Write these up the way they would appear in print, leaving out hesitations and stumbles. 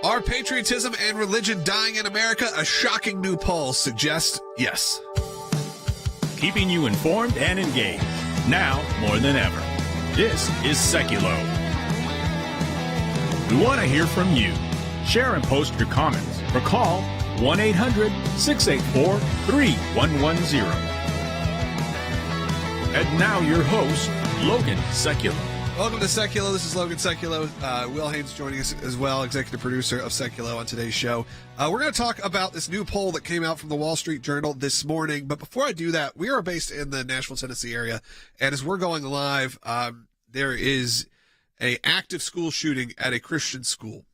Are patriotism and religion dying in America? A shocking new poll suggests yes. Keeping you informed and engaged, now more than ever. This is Sekulow. We want to hear from you. Share and post your comments or call 1-800-684-3110. And now your host, Logan Sekulow. Welcome to Sekulow. This is Logan Sekulow. Will Haynes joining us as well, executive producer of Sekulow on today's show. We're going to talk about this new poll that came out from the Wall Street Journal this morning. But before I do that, we are based in the Nashville, Tennessee area. And as we're going live, there is an active school shooting at a Christian school.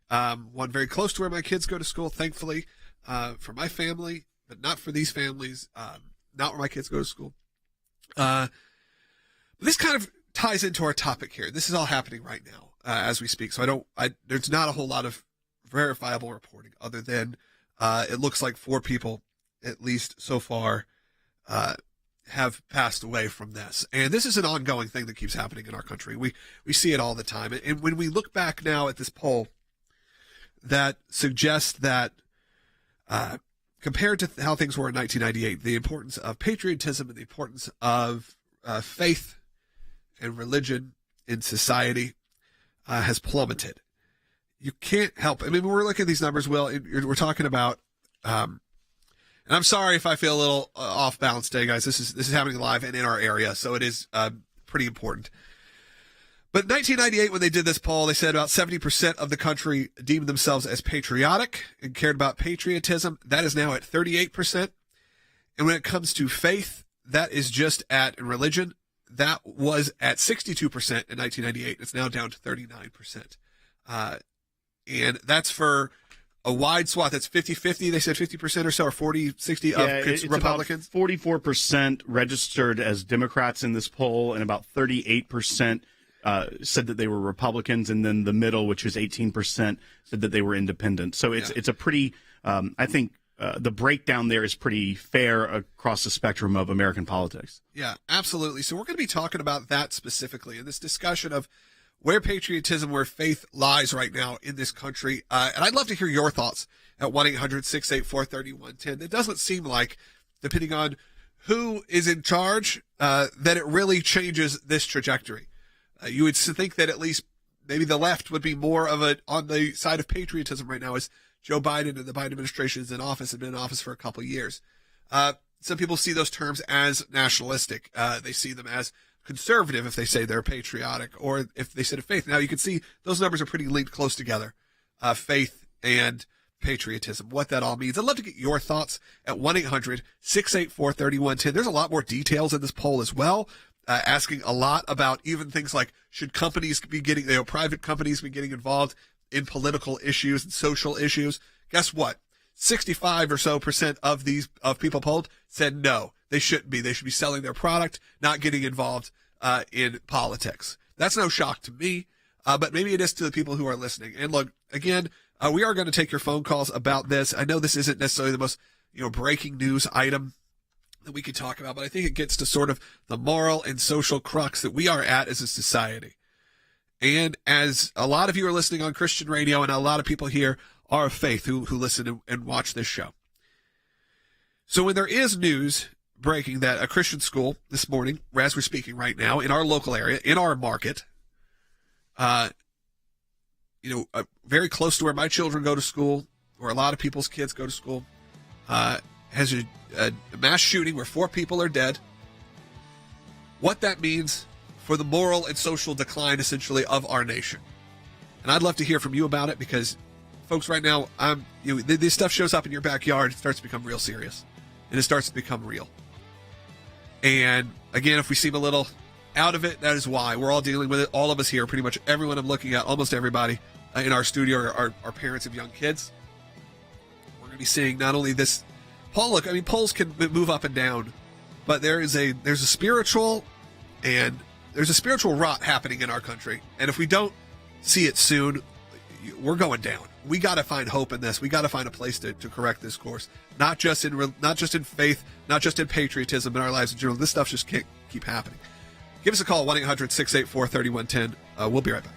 One very close to where my kids go to school, thankfully, for my family, but not for these families, not where my kids go to school. This kind of ties into our topic here. This is all happening right now as we speak. So there's not a whole lot of verifiable reporting other than it looks like 4 people, at least so far, have passed away from this. And this is an ongoing thing that keeps happening in our country. We see it all the time. And when we look back now at this poll that suggests that compared to how things were in 1998, the importance of patriotism and the importance of faith and religion in society has plummeted. You can't help it. I mean, when we're looking at these numbers, Will, we're talking about, and I'm sorry if I feel a little off balance today, guys. This is happening live and in our area, so it is pretty important. But 1998, when they did this poll, they said about 70% of the country deemed themselves as patriotic and cared about patriotism. That is now at 38%. And when it comes to faith, that is just at religion. That was at 62% in 1998. It's now down to 39%. And that's for a wide swath. That's 50-50. They said 50% or so, or 40-60 of Republicans. 44% registered as Democrats in this poll, and about 38% said that they were Republicans, and then the middle, which was 18%, said that they were independent. So it's a pretty, I think, the breakdown there is pretty fair across the spectrum of American politics. Yeah, absolutely. So we're going to be talking about that specifically in this discussion of where patriotism, where faith lies right now in this country. And I'd love to hear your thoughts at 1-800-684-3110. It doesn't seem like, depending on who is in charge, that it really changes this trajectory. You would think that at least maybe the left would be more of on the side of patriotism right now, as Joe Biden and the Biden administration is in office and been in office for a couple of years. Some people see those terms as nationalistic. They see them as conservative if they say they're patriotic, or if they said faith. Now you can see those numbers are pretty linked close together, faith and patriotism, what that all means. I'd love to get your thoughts at 1-800-684-3110. There's a lot more details in this poll as well, asking a lot about even things like, should companies be getting, private companies be getting involved in political issues and social issues? Guess what? 65 or so % of people polled said no, they shouldn't be. They should be selling their product, not getting involved in politics. That's no shock to me, but maybe it is to the people who are listening. And look, again, we are going to take your phone calls about this. I know this isn't necessarily the most breaking news item that we could talk about, but I think it gets to sort of the moral and social crux that we are at as a society. And as a lot of you are listening on Christian radio, and a lot of people here are of faith who listen and watch this show. So when there is news breaking that a Christian school this morning, as we're speaking right now, in our local area, in our market, very close to where my children go to school, where a lot of people's kids go to school, has a mass shooting where 4 people are dead, what that means for the moral and social decline, essentially, of our nation. And I'd love to hear from you about it, because, folks, right now, this stuff shows up in your backyard. It starts to become real serious, and it starts to become real. And, again, if we seem a little out of it, that is why. We're all dealing with it. All of us here, pretty much everyone I'm looking at, almost everybody in our studio are parents of young kids. We're going to be seeing not only this poll. Look, I mean, polls can move up and down, but there's a spiritual rot happening in our country. And if we don't see it soon, we're going down. We got to find hope in this. We got to find a place to correct this course. Not just in faith, not just in patriotism in our lives in general. This stuff just can't keep happening. Give us a call, 1-800-684-3110. We'll be right back.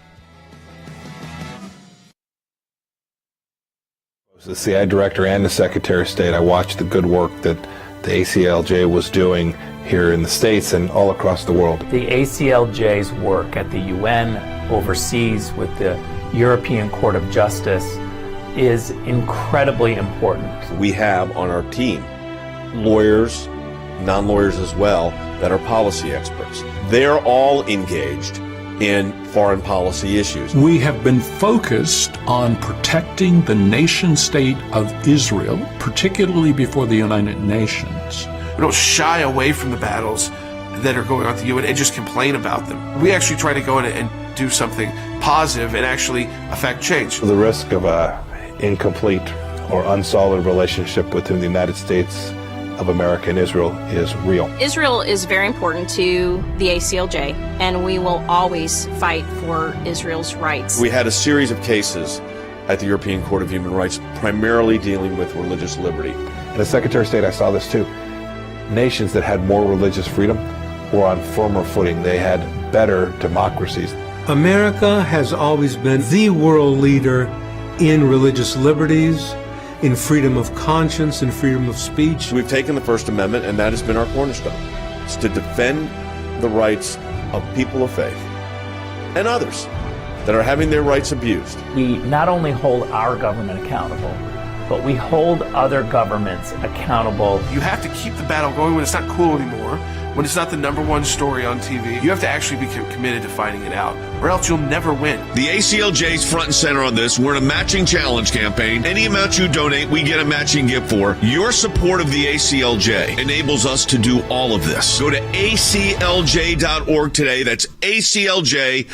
As the CI director and the Secretary of State, I watched the good work that the ACLJ was doing here in the States and all across the world. The ACLJ's work at the UN, overseas with the European Court of Justice, is incredibly important. We have on our team lawyers, non-lawyers as well, that are policy experts. They're all engaged in foreign policy issues. We have been focused on protecting the nation state of Israel, particularly before the United Nations. We don't shy away from the battles that are going on at the UN and just complain about them. We actually try to go in and do something positive and actually affect change. The risk of an incomplete or unsolid relationship between the United States of America and Israel is real. Israel is very important to the ACLJ, and we will always fight for Israel's rights. We had a series of cases at the European Court of Human Rights, primarily dealing with religious liberty. And as Secretary of State, I saw this too. Nations that had more religious freedom were on firmer footing. They had better democracies. America has always been the world leader in religious liberties, in freedom of conscience and freedom of speech. We've taken the First Amendment, and that has been our cornerstone. It's to defend the rights of people of faith and others that are having their rights abused. We not only hold our government accountable, but we hold other governments accountable. You have to keep the battle going when it's not cool anymore, when it's not the number one story on TV. You have to actually be committed to fighting it out, or else you'll never win. The ACLJ's front and center on this. We're in a matching challenge campaign. Any amount you donate, we get a matching gift for. Your support of the ACLJ enables us to do all of this. Go to aclj.org today. That's aclj.org.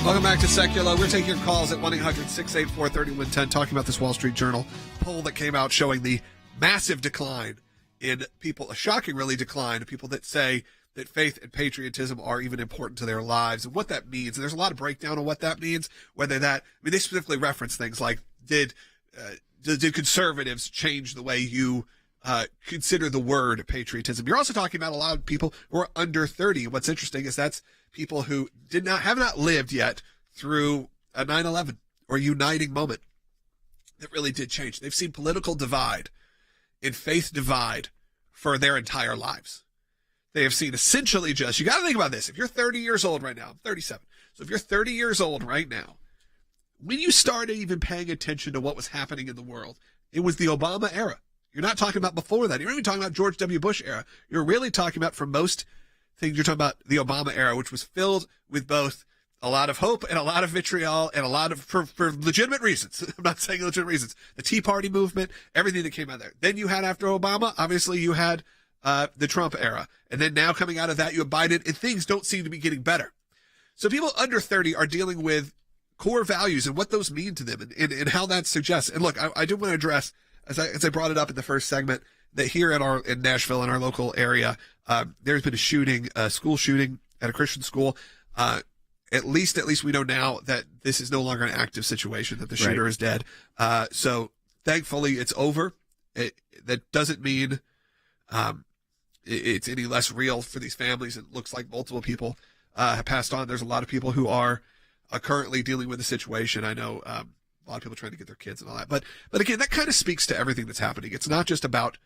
Welcome back to Sekulow. We're taking your calls at 1-800-684-3110, talking about this Wall Street Journal poll that came out showing the massive decline in people, a shocking, really, decline of people that say that faith and patriotism are even important to their lives and what that means. And there's a lot of breakdown on what that means, whether that, I mean, they specifically reference things like, did conservatives change the way you consider the word patriotism? You're also talking about a lot of people who are under 30. What's interesting is that's people who have not lived yet through a 9/11 or uniting moment that really did change. They've seen political divide and faith divide for their entire lives. They have seen essentially just, you got to think about this. If you're 30 years old right now, I'm 37. So if you're 30 years old right now, when you started even paying attention to what was happening in the world, it was the Obama era. You're not talking about before that. You're not even talking about George W. Bush era. You're really talking about, for most things, you're talking about the Obama era, which was filled with both a lot of hope and a lot of vitriol and a lot of, for legitimate reasons. I'm not saying legitimate reasons. The Tea Party movement, everything that came out of there. Then you had, after Obama, obviously you had the Trump era. And then now coming out of that, you have Biden, and things don't seem to be getting better. So people under 30 are dealing with core values and what those mean to them and how that suggests. And look, I do want to address, as I brought it up in the first segment, that here in Nashville, in our local area, there's been a school shooting at a Christian school. At least we know now that this is no longer an active situation, that the shooter is dead. So thankfully it's over. That doesn't mean it's any less real for these families. It looks like multiple people have passed on. There's a lot of people who are currently dealing with the situation. I know a lot of people trying to get their kids and all that. But again, that kind of speaks to everything that's happening. It's not just about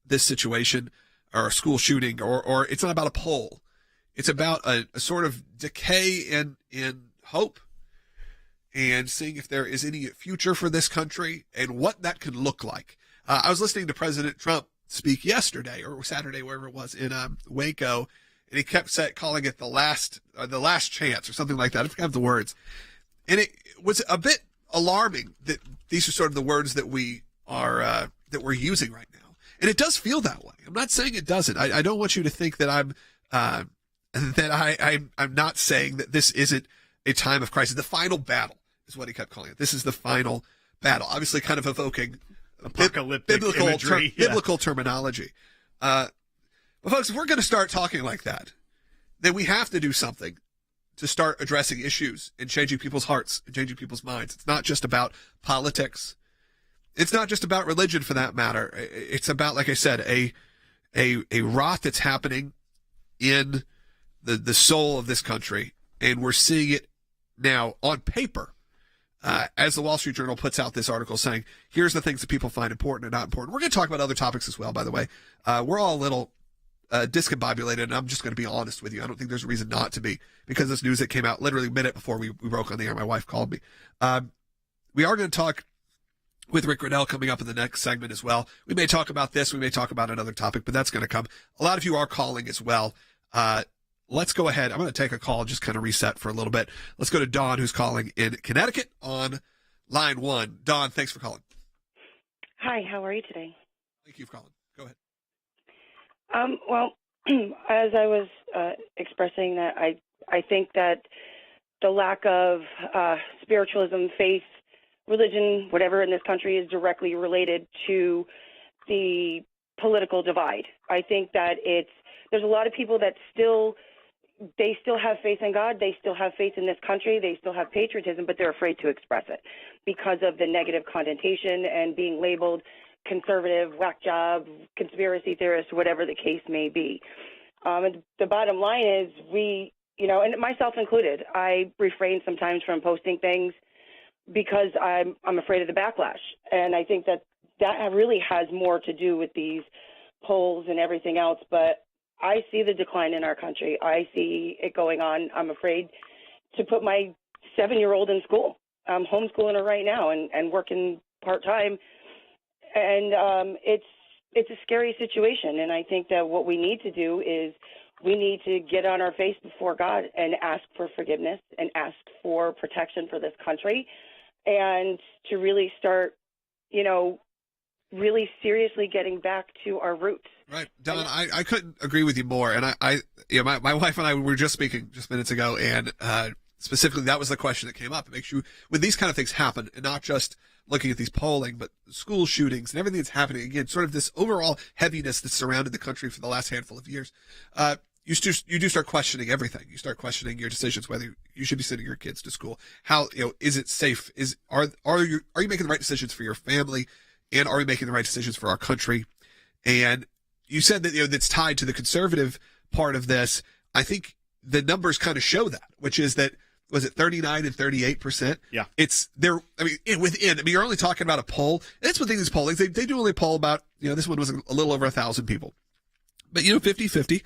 this situation or a school shooting, or it's not about a poll. It's about a sort of decay in hope and seeing if there is any future for this country and what that could look like. I was listening to President Trump speak yesterday or Saturday, wherever it was, in Waco, and he kept calling it the last chance or something like that. I forgot the words. And it was a bit alarming that these are sort of the words that we're using right now. And it does feel that way. I'm not saying it doesn't. I don't want you to think that I'm not saying that this isn't a time of crisis. The final battle is what he kept calling it. This is the final battle. Obviously kind of evoking apocalyptic biblical terminology. But folks, if we're going to start talking like that, then we have to do something to start addressing issues and changing people's hearts and changing people's minds. It's not just about politics. It's not just about religion, for that matter. It's about, like I said, a rot that's happening in the soul of this country, and we're seeing it now on paper. As the Wall Street Journal puts out this article saying, here's the things that people find important and not important. We're going to talk about other topics as well, by the way. We're all a little discombobulated, and I'm just going to be honest with you. I don't think there's a reason not to be, because this news that came out literally a minute before we broke on the air. My wife called me. We are going to talk with Rick Grinnell coming up in the next segment as well. We may talk about this. We may talk about another topic, but that's going to come. A lot of you are calling as well. Let's go ahead. I'm going to take a call, just kind of reset for a little bit. Let's go to Dawn, who's calling in Connecticut on line 1. Dawn, thanks for calling. Hi, how are you today? Thank you for calling. Go ahead. Well, as I was expressing that, I think that the lack of spiritualism, faith, religion, whatever in this country is directly related to the political divide. I think that there's a lot of people that still have faith in God. They still have faith in this country. They still have patriotism, but they're afraid to express it because of the negative connotation and being labeled conservative, whack job, conspiracy theorist, whatever the case may be. And the bottom line is and myself included, I refrain sometimes from posting things because I'm afraid of the backlash. And I think that really has more to do with these polls and everything else. But I see the decline in our country. I see it going on. I'm afraid to put my 7-year-old in school. I'm homeschooling her right now and working part-time. And it's a scary situation. And I think that what we need to do is we need to get on our face before God and ask for forgiveness and ask for protection for this country, and to really start, really seriously getting back to our roots. Right. Don, I couldn't agree with you more. And my wife and I were just speaking just minutes ago, and specifically that was the question that came up. It makes you, when these kind of things happen, and not just looking at these polling, but school shootings and everything that's happening, again, sort of this overall heaviness that's surrounded the country for the last handful of years, you do start questioning everything. You start questioning your decisions, whether you should be sending your kids to school. How, is it safe? Are you making the right decisions for your family? And are we making the right decisions for our country? And you said that, that's tied to the conservative part of this. I think the numbers kind of show that, which is that, was it 39 and 38%? Yeah. It's there. I mean, you're only talking about a poll. That's one thing, these pollings, they do only poll about, this one was a little over 1,000 people, but 50-50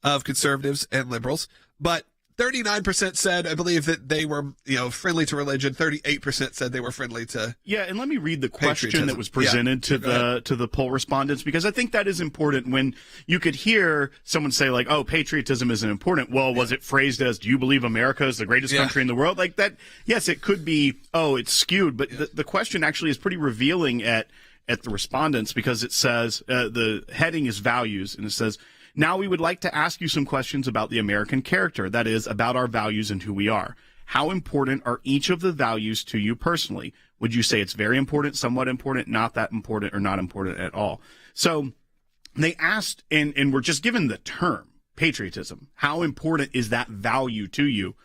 of conservatives and liberals. But 39% said, I believe, that they were, friendly to religion. 38% said they were friendly to. Yeah, and let me read the question that was presented to the poll respondents, because I think that is important. When you could hear someone say, like, "Oh, patriotism isn't important." Well, was it phrased as, "Do you believe America is the greatest country in the world?" Like that? Yes, it could be. Oh, it's skewed, but the question actually is pretty revealing at the respondents, because it says the heading is values, and it says, "Now we would like to ask you some questions about the American character, that is, about our values and who we are. How important are each of the values to you personally? Would you say it's very important, somewhat important, not that important, or not important at all?" So they asked, and we're just given the term, patriotism. How important is that value to you?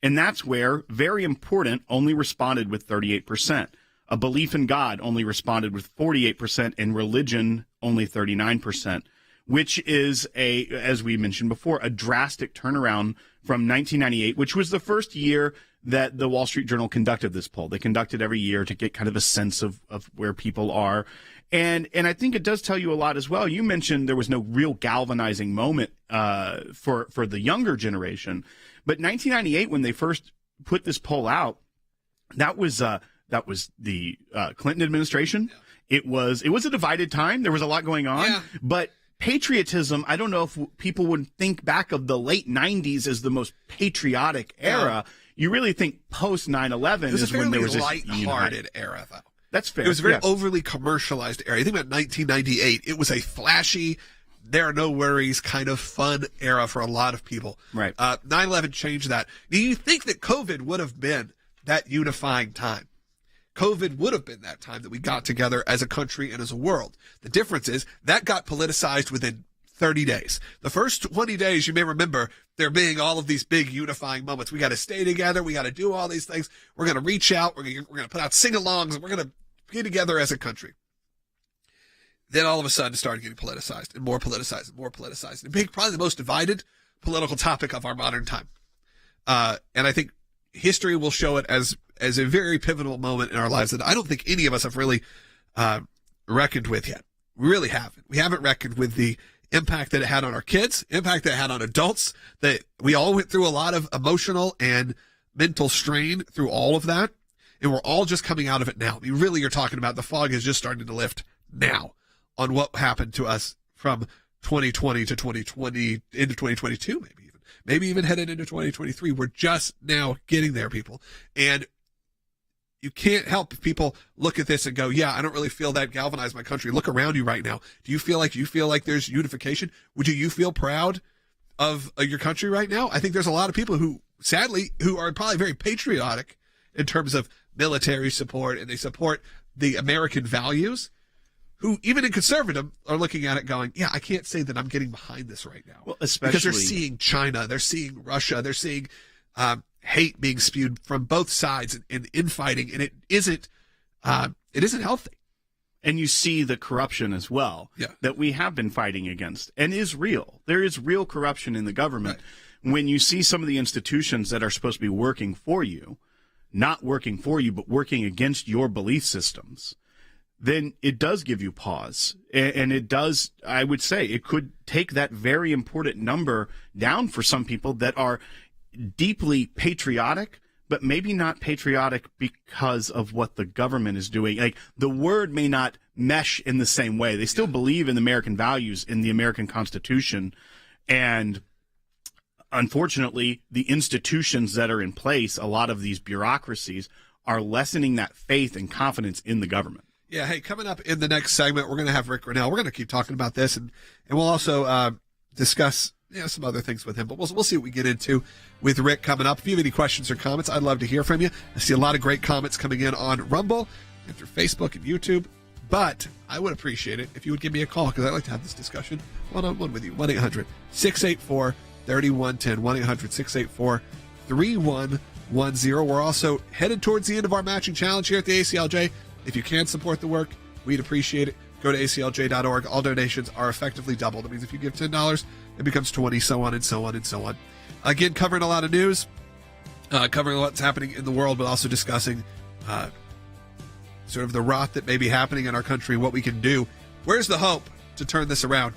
And that's where very important only responded with 38%. A belief in God only responded with 48%, and religion only 39%. Which is as we mentioned before, a drastic turnaround from 1998, which was the first year that the Wall Street Journal conducted this poll. They conduct it every year to get kind of a sense of where people are. And I think it does tell you a lot as well. You mentioned there was no real galvanizing moment for the younger generation. But 1998, when they first put this poll out, that was the Clinton administration. Yeah. It was a divided time. There was a lot going on, but patriotism, I don't know if people would think back of the late 90s as the most patriotic era. You really think post 9/11 is when there was this light-hearted era, though. That's fair. It was a very overly commercialized era. You think about 1998, it was a flashy, there are no worries kind of fun era for a lot of people. Right. 9/11 changed that. Do you think that COVID would have been that unifying time? COVID would have been that time that we got together as a country and as a world. The difference is that got politicized within 30 days. The first 20 days, you may remember there being all of these big unifying moments. We got to stay together. We got to do all these things. We're going to reach out. We're going to put out sing-alongs. We're going to get together as a country. Then all of a sudden it started getting politicized and more politicized and more politicized. And being probably the most divided political topic of our modern time. And I think history will show it as a very pivotal moment in our lives that I don't think any of us have really reckoned with yet. We really haven't. We haven't reckoned with the impact that it had on our kids, impact that it had on adults, that we all went through a lot of emotional and mental strain through all of that. And we're all just coming out of it now. I mean, really, you're talking about the fog is just starting to lift now on what happened to us from 2020 to 2020 into 2022, maybe even headed into 2023. We're just now getting there, people. And you can't help if people look at this and go, yeah, I don't really feel that galvanized my country. Look around you right now. Do you feel like there's unification? Would you feel proud of your country right now? I think there's a lot of people who, sadly, who are probably very patriotic in terms of military support, and they support the American values, who even in conservative are looking at it going, yeah, I can't say that I'm getting behind this right now. Well, especially because they're seeing China, they're seeing Russia, they're seeing hate being spewed from both sides and infighting, and it isn't healthy. And you see the corruption as well that we have been fighting against and is real. There is real corruption in the government. Right. When you see some of the institutions that are supposed to be working for you, not working for you, but working against your belief systems, then it does give you pause. And it does, I would say, it could take that very important number down for some people that are deeply patriotic, but maybe not patriotic because of what the government is doing. Like, the word may not mesh in the same way. They still believe in American values, in the American Constitution, and unfortunately, the institutions that are in place, a lot of these bureaucracies, are lessening that faith and confidence in the government. Yeah, hey, coming up in the next segment, we're going to have Rick Grinnell. We're going to keep talking about this, and we'll also discuss some other things with him. But we'll see what we get into with Rick coming up. If you have any questions or comments, I'd love to hear from you. I see a lot of great comments coming in on Rumble and through Facebook and YouTube. But I would appreciate it if you would give me a call, because I'd like to have this discussion one-on-one with you. 1-800-684-3110. 1-800-684-3110. We're also headed towards the end of our matching challenge here at the ACLJ. If you can support the work, we'd appreciate it. Go to aclj.org. All donations are effectively doubled. That means if you give $10, it becomes $20, so on and so on and so on. Again, covering a lot of news, covering what's happening in the world, but also discussing sort of the rot that may be happening in our country, what we can do. Where's the hope to turn this around?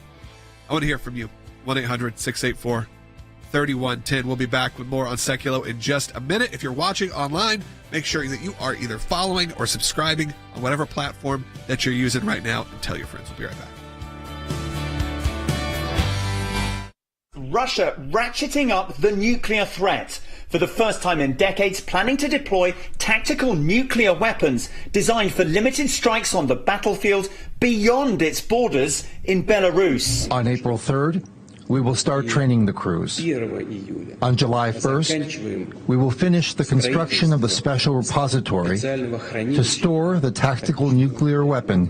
I want to hear from you. 1-800-684-3110. We'll be back with more on Sekulow in just a minute. If you're watching online, make sure that you are either following or subscribing on whatever platform that you're using right now, and tell your friends. We'll be right back. Russia ratcheting up the nuclear threat. For the first time in decades, planning to deploy tactical nuclear weapons designed for limited strikes on the battlefield beyond its borders in Belarus. On April 3rd, we will start training the crews. On July 1st, we will finish the construction of a special repository to store the tactical nuclear weapon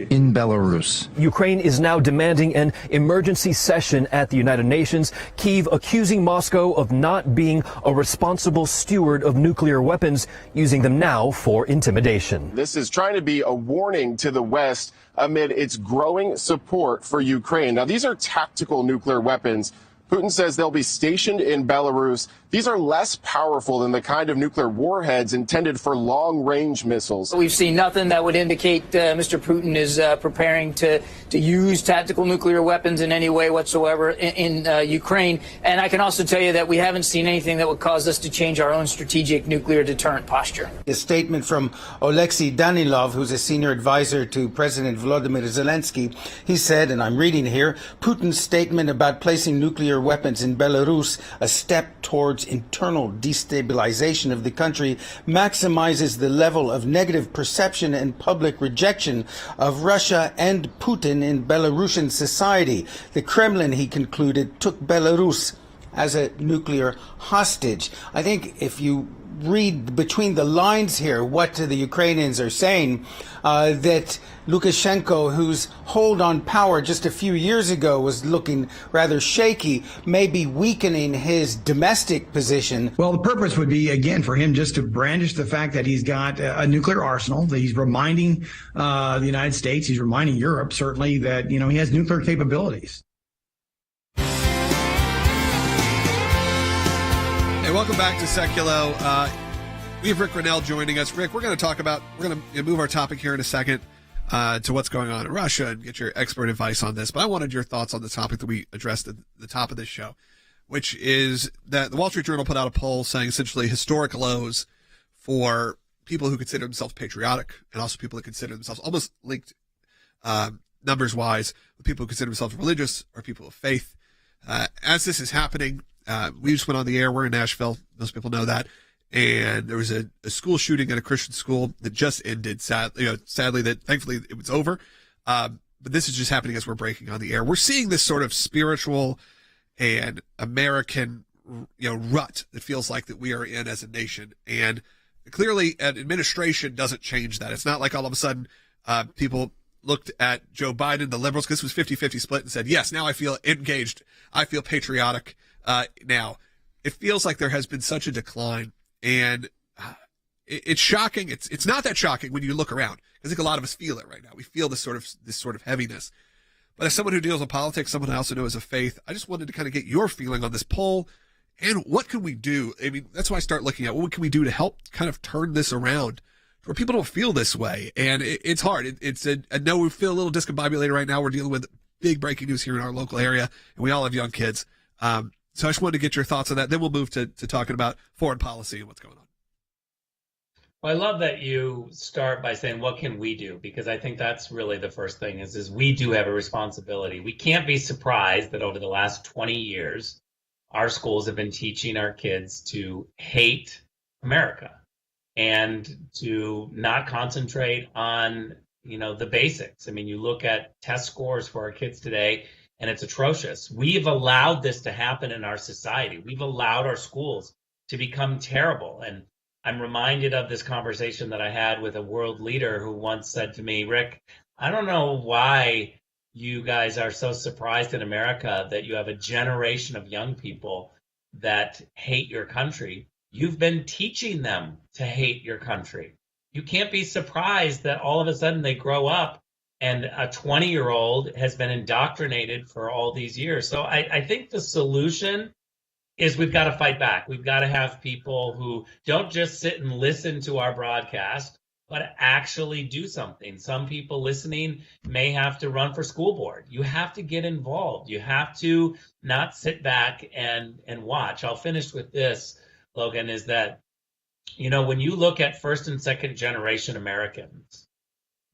in Belarus. Ukraine is now demanding an emergency session at the United Nations, Kyiv accusing Moscow of not being a responsible steward of nuclear weapons, using them now for intimidation. This is trying to be a warning to the West amid its growing support for Ukraine. Now, these are tactical nuclear weapons. Putin says they'll be stationed in Belarus. These are less powerful than the kind of nuclear warheads intended for long-range missiles. We've seen nothing that would indicate Mr. Putin is preparing to use tactical nuclear weapons in any way whatsoever in Ukraine. And I can also tell you that we haven't seen anything that would cause us to change our own strategic nuclear deterrent posture. A statement from Oleksiy Danilov, who's a senior advisor to President Volodymyr Zelensky. He said, and I'm reading here, Putin's statement about placing nuclear weapons in Belarus, a step towards internal destabilization of the country, maximizes the level of negative perception and public rejection of Russia and Putin in Belarusian society. The Kremlin, he concluded, took Belarus as a nuclear hostage. I think if you read between the lines here what the Ukrainians are saying, that Lukashenko, whose hold on power just a few years ago was looking rather shaky, may be weakening his domestic position. Well, the purpose would be, again, for him just to brandish the fact that he's got a nuclear arsenal, that he's reminding the United States, he's reminding Europe, certainly, that, he has nuclear capabilities. Hey, welcome back to Sekulow. We have Rick Grinnell joining us. Rick, we're going to move our topic here in a second to what's going on in Russia and get your expert advice on this. But I wanted your thoughts on the topic that we addressed at the top of this show, which is that the Wall Street Journal put out a poll saying essentially historic lows for people who consider themselves patriotic and also people that consider themselves almost linked numbers-wise with people who consider themselves religious or people of faith. As this is happening, we just went on the air. We're in Nashville. Most people know that. And there was a school shooting at a Christian school that just ended. Sadly, that thankfully it was over. But this is just happening as we're breaking on the air. We're seeing this sort of spiritual and American, rut that feels like that we are in as a nation. And clearly, an administration doesn't change that. It's not like all of a sudden people looked at Joe Biden, the liberals, because this was 50-50 split, and said, yes, now I feel engaged. I feel patriotic now. It feels like there has been such a decline. And it's shocking. It's not that shocking when you look around. I think a lot of us feel it right now. We feel this sort of heaviness. But as someone who deals with politics, someone I also know as a faith, I just wanted to kind of get your feeling on this poll and what can we do? I mean, that's why I start looking at what can we do to help kind of turn this around where people don't feel this way. And it's hard. I know we feel a little discombobulated right now. We're dealing with big breaking news here in our local area, and we all have young kids. So I just wanted to get your thoughts on that. Then we'll move to talking about foreign policy and what's going on. Well, I love that you start by saying, what can we do? Because I think that's really the first thing is we do have a responsibility. We can't be surprised that over the last 20 years, our schools have been teaching our kids to hate America and to not concentrate on, the basics. I mean, you look at test scores for our kids today, and it's atrocious. We've allowed this to happen in our society. We've allowed our schools to become terrible. And I'm reminded of this conversation that I had with a world leader who once said to me, Rick, I don't know why you guys are so surprised in America that you have a generation of young people that hate your country. You've been teaching them to hate your country. You can't be surprised that all of a sudden they grow up and a 20-year-old has been indoctrinated for all these years. So I think the solution is we've got to fight back. We've got to have people who don't just sit and listen to our broadcast, but actually do something. Some people listening may have to run for school board. You have to get involved. You have to not sit back and watch. I'll finish with this, Logan, is that, when you look at first and second generation Americans,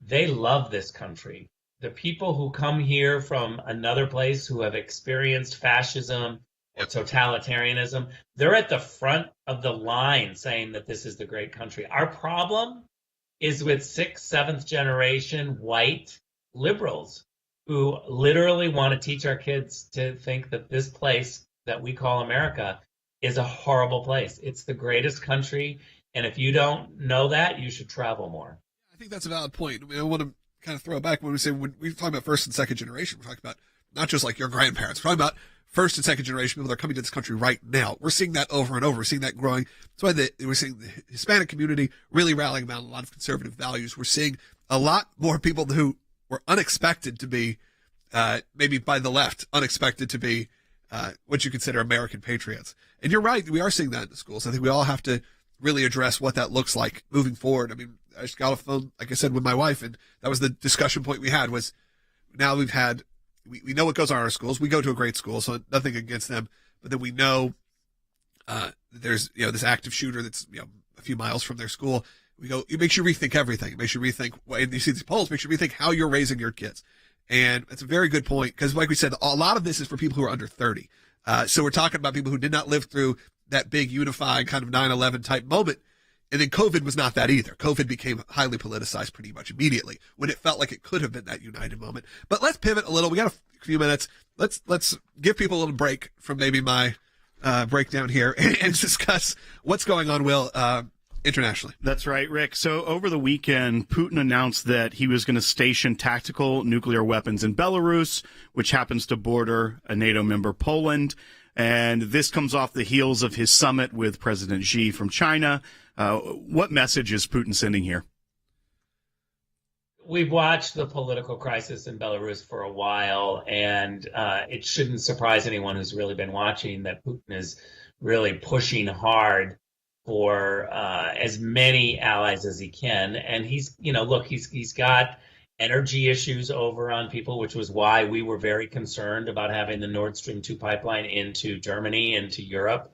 they love this country. The people who come here from another place who have experienced fascism or totalitarianism, they're at the front of the line saying that this is the great country. Our problem is with 6th, 7th generation white liberals who literally want to teach our kids to think that this place that we call America is a horrible place. It's the greatest country. And if you don't know that, you should travel more. I think that's a valid point. I want to kind of throw it back when we talk about first and second generation. We're talking about not just like your grandparents. We're talking about first and second generation people that are coming to this country right now. We're seeing that over and over. We're seeing that growing. That's why we're seeing the Hispanic community really rallying around a lot of conservative values. We're seeing a lot more people who were unexpected to be, maybe by the left, unexpected to be what you consider American patriots. And you're right. We are seeing that in the schools. I think we all have to really address what that looks like moving forward. I mean, I just got off the phone, like I said, with my wife, and that was the discussion point we had was now we know what goes on in our schools. We go to a great school, so nothing against them, but then we know there's, this active shooter that's, a few miles from their school. It makes you rethink everything. It makes you rethink, and you see these polls, makes you rethink how you're raising your kids. And it's a very good point, because like we said, a lot of this is for people who are under 30. So we're talking about people who did not live through that big unified kind of 9/11 type moment. And then COVID was not that either. COVID became highly politicized pretty much immediately when it felt like it could have been that united moment. But let's pivot a little. We got a few minutes. Let's give people a little break from maybe my breakdown here and discuss what's going on, Will, internationally. That's right, Rick. So over the weekend, Putin announced that he was going to station tactical nuclear weapons in Belarus, which happens to border a NATO member, Poland. And this comes off the heels of his summit with President Xi from China. What message is Putin sending here? We've watched the political crisis in Belarus for a while, and it shouldn't surprise anyone who's really been watching that Putin is really pushing hard for as many allies as he can. And he's got energy issues over on people, which was why we were very concerned about having the Nord Stream 2 pipeline into Germany, into Europe,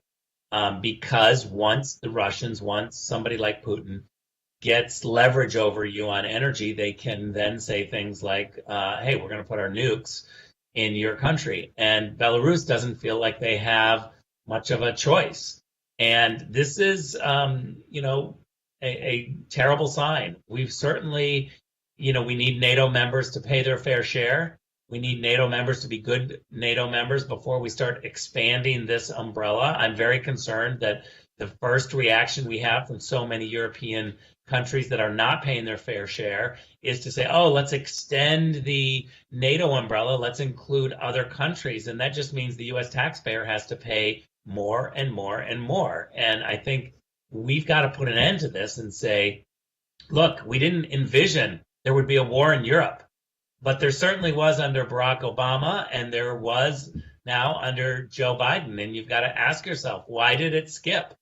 because once somebody like Putin gets leverage over you on energy, they can then say things like, hey, we're going to put our nukes in your country. And Belarus doesn't feel like they have much of a choice. And this is, a terrible sign. We've certainly, we need NATO members to pay their fair share. We need NATO members to be good NATO members before we start expanding this umbrella. I'm very concerned that the first reaction we have from so many European countries that are not paying their fair share is to say, oh, let's extend the NATO umbrella. Let's include other countries. And that just means the U.S. taxpayer has to pay more and more and more. And I think we've got to put an end to this and say, look, we didn't envision there would be a war in Europe, but there certainly was under Barack Obama, and there was now under Joe Biden. And you've got to ask yourself, why did it skip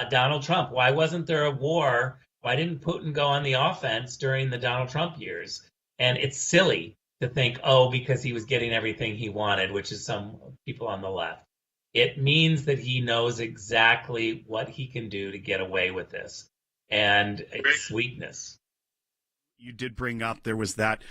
Donald Trump? Why wasn't there a war? Why didn't Putin go on the offense during the Donald Trump years? And it's silly to think, because he was getting everything he wanted, which is some people on the left. It means that he knows exactly what he can do to get away with this. And it's weakness. You did bring up there was that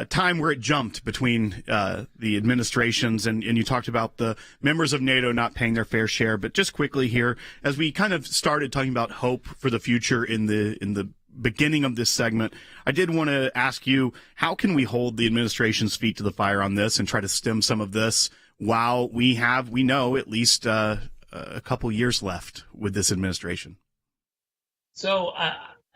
time where it jumped between the administrations, and you talked about the members of NATO not paying their fair share. But just quickly here, as we kind of started talking about hope for the future in the beginning of this segment, I did want to ask you, how can we hold the administration's feet to the fire on this and try to stem some of this while we know at least a couple years left with this administration? So,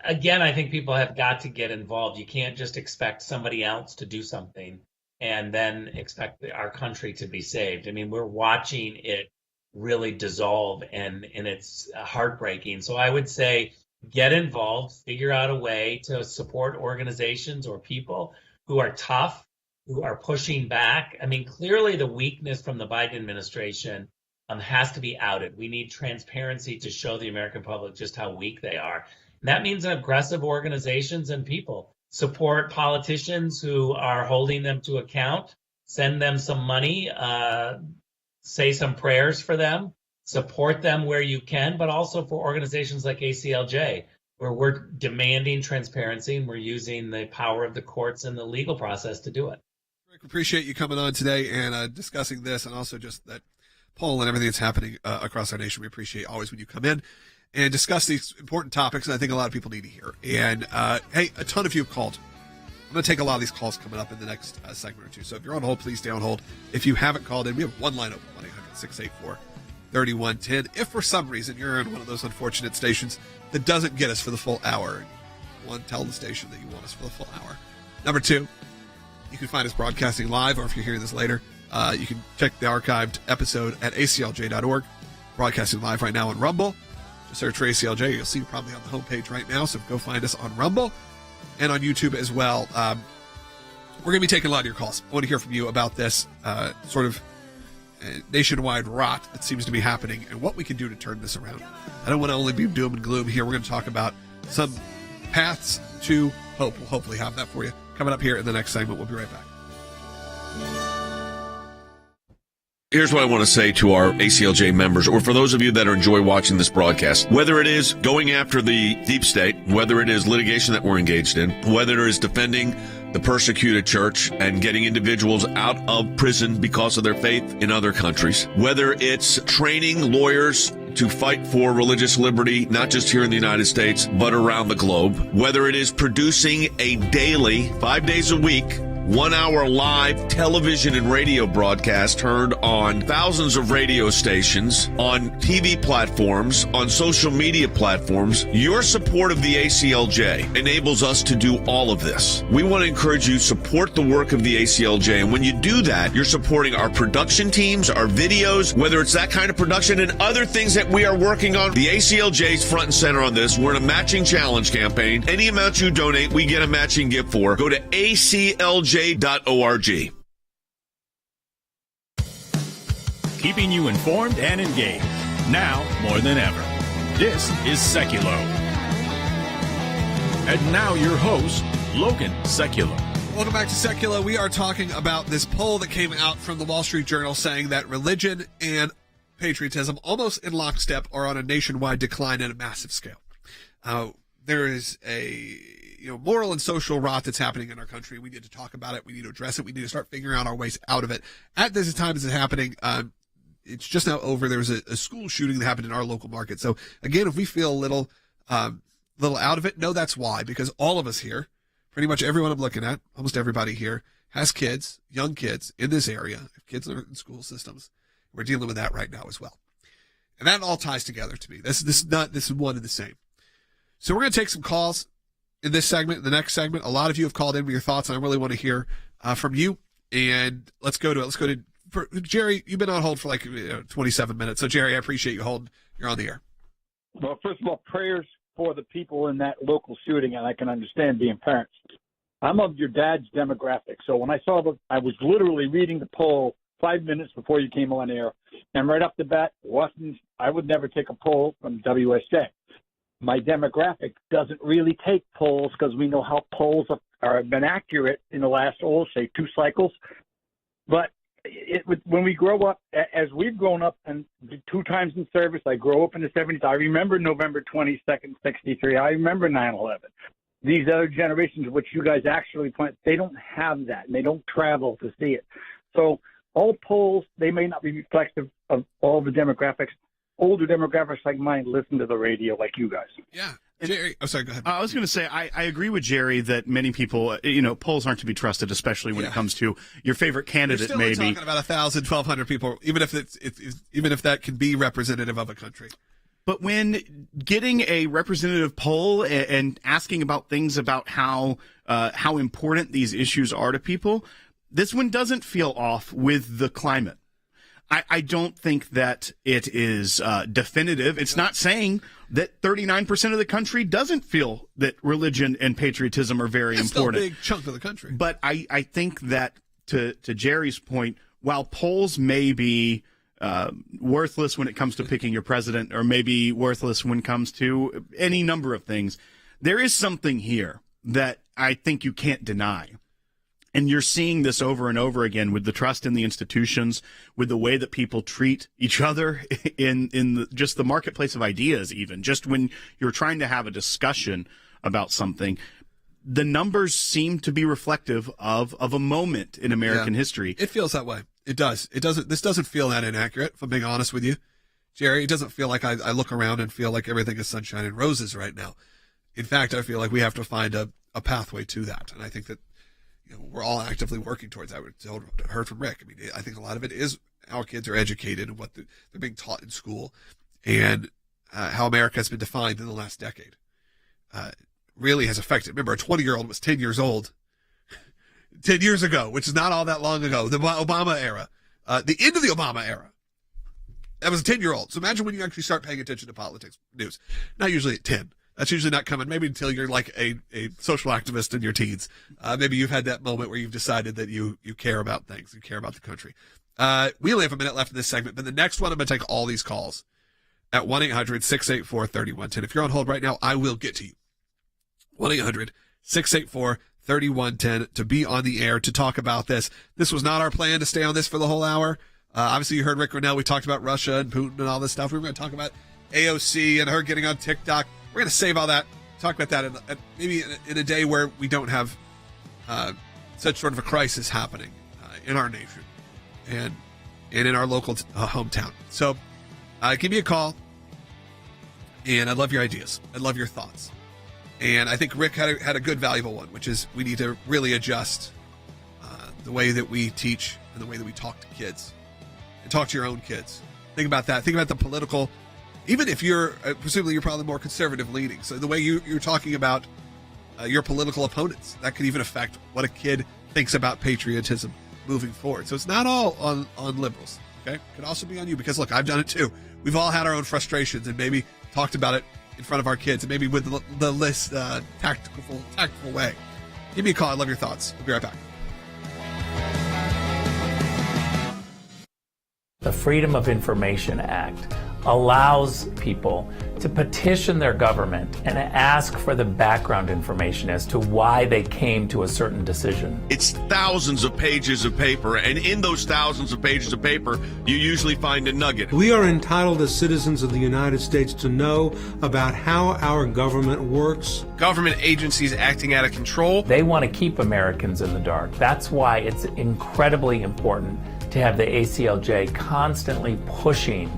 again, I think people have got to get involved. You can't just expect somebody else to do something and then expect our country to be saved. I mean, we're watching it really dissolve, and it's heartbreaking. So I would say get involved, figure out a way to support organizations or people who are tough, who are pushing back. I mean, clearly the weakness from the Biden administration has to be outed. We need transparency to show the American public just how weak they are. And that means aggressive organizations and people support politicians who are holding them to account, send them some money, say some prayers for them, support them where you can, but also for organizations like ACLJ, where we're demanding transparency and we're using the power of the courts and the legal process to do it. Rick, appreciate you coming on today and discussing this, and also just that poll and everything that's happening across our nation. We appreciate always when you come in and discuss these important topics, and I think a lot of people need to hear. And, hey, a ton of you have called. I'm going to take a lot of these calls coming up in the next segment or two. So if you're on hold, please stay on hold. If you haven't called in, we have one line open, 1-800-684-3110. If for some reason you're in one of those unfortunate stations that doesn't get us for the full hour, one, tell the station that you want us for the full hour. Number two, you can find us broadcasting live, or if you're hearing this later, you can check the archived episode at aclj.org. Broadcasting live right now on Rumble. Just search for ACLJ. You'll see it probably on the homepage right now, so go find us on Rumble and on YouTube as well. We're going to be taking a lot of your calls. I want to hear from you about this sort of nationwide rot that seems to be happening and what we can do to turn this around. I don't want to only be doom and gloom here. We're going to talk about some paths to hope. We'll hopefully have that for you coming up here in the next segment. We'll be right back. Here's what I want to say to our ACLJ members, or for those of you that enjoy watching this broadcast. Whether it is going after the deep state, whether it is litigation that we're engaged in, whether it is defending the persecuted church and getting individuals out of prison because of their faith in other countries, whether it's training lawyers to fight for religious liberty, not just here in the United States, but around the globe, whether it is producing a daily, 5 days a week, 1 hour live television and radio broadcast heard on thousands of radio stations, on TV platforms, on social media platforms. Your support of the ACLJ enables us to do all of this. We want to encourage you to support the work of the ACLJ. And when you do that, you're supporting our production teams, our videos, whether it's that kind of production and other things that we are working on. The ACLJ is front and center on this. We're in a matching challenge campaign. Any amount you donate, we get a matching gift for. Go to ACLJ.org. keeping you informed and engaged. Now more than ever. This is Sekulow. And now your host, Logan Sekulow. Welcome back to Sekulow. We are talking about this poll that came out from the Wall Street Journal saying that religion and patriotism, almost in lockstep, are on a nationwide decline at a massive scale. There is a moral and social rot that's happening in our country. We need to talk about it. We need to address it. We need to start figuring out our ways out of it. At this time as it's happening, it's just now over. There was a school shooting that happened in our local market. So again, if we feel a little out of it, no, that's why. Because all of us here, pretty much everyone I'm looking at, almost everybody here, has kids, young kids in this area. Kids are in school systems. We're dealing with that right now as well. And that all ties together to me. This is one and the same. So we're going to take some calls in this segment. In the next segment, a lot of you have called in with your thoughts, and I really want to hear from you. And let's go to Jerry. You've been on hold for 27 minutes. So Jerry, I appreciate you holding. You're on the air. Well, first of all, prayers for the people in that local shooting, and I can understand being parents. I'm of your dad's demographic. So when I I was literally reading the poll 5 minutes before you came on air, and right off the bat, I would never take a poll from WSJ. My demographic doesn't really take polls because we know how polls have been accurate in the last, say, 2 cycles. But when we grow up, as we've grown up and 2 times in service, I grew up in the 70s. I remember November 22nd, 63. I remember 9/11. These other generations, which you guys actually point, they don't have that, and they don't travel to see it. So all polls, they may not be reflective of all the demographics. Older demographics like mine listen to the radio like you guys. Yeah. Jerry, sorry, go ahead. I was going to say, I agree with Jerry that many people, polls aren't to be trusted, especially when it comes to your favorite candidate. You're still talking about 1,000, 1,200 people, even if that can be representative of a country. But when getting a representative poll and asking about things about how important these issues are to people, this one doesn't feel off with the climate. I don't think that it is definitive. It's not saying that 39% of the country doesn't feel that religion and patriotism are very important. Still a big chunk of the country. But I think that to Jerry's point, while polls may be worthless when it comes to picking your president, or maybe worthless when it comes to any number of things, there is something here that I think you can't deny. And you're seeing this over and over again with the trust in the institutions, with the way that people treat each other in just the marketplace of ideas, even just when you're trying to have a discussion about something. The numbers seem to be reflective of a moment in American history. It feels that way. It does. This doesn't feel that inaccurate, if I'm being honest with you, Jerry. It doesn't feel like I look around and feel like everything is sunshine and roses right now. In fact, I feel like we have to find a pathway to that. And I think that we're all actively working towards that. I heard from Rick. I mean, I think a lot of it is how kids are educated and what they're being taught in school, and how America has been defined in the last decade. Really has affected. Remember, a 20-year-old was 10 years old 10 years ago, which is not all that long ago. The Obama era, the end of the Obama era, that was a 10-year-old. So imagine when you actually start paying attention to politics news. Not usually at 10. That's usually not coming maybe until you're like a social activist in your teens. Maybe you've had that moment where you've decided that you care about things, you care about the country. We only have a minute left in this segment, but the next one I'm going to take all these calls at 1-800-684-3110. If you're on hold right now, I will get to you. 1-800-684-3110 to be on the air to talk about this. This was not our plan to stay on this for the whole hour. Obviously, you heard Rick Ronell. We talked about Russia and Putin and all this stuff. We were going to talk about AOC and her getting on TikTok. We're going to save all that, talk about that maybe in a day where we don't have such sort of a crisis happening in our nation and in our local hometown. So give me a call, and I'd love your ideas. I'd love your thoughts. And I think Rick had a good, valuable one, which is we need to really adjust the way that we teach and the way that we talk to kids and talk to your own kids. Think about that. Think about the political. Even if you're, presumably you're probably more conservative leaning. So the way you're talking about your political opponents, that could even affect what a kid thinks about patriotism moving forward. So it's not all on liberals, okay? It could also be on you, because look, I've done it too. We've all had our own frustrations and maybe talked about it in front of our kids, and maybe with the less tactful way. Give me a call. I love your thoughts. We'll be right back. The Freedom of Information Act allows people to petition their government and ask for the background information as to why they came to a certain decision. It's thousands of pages of paper, and in those thousands of pages of paper, you usually find a nugget. We are entitled as citizens of the United States to know about how our government works. Government agencies acting out of control. They want to keep Americans in the dark. That's why it's incredibly important to have the ACLJ constantly pushing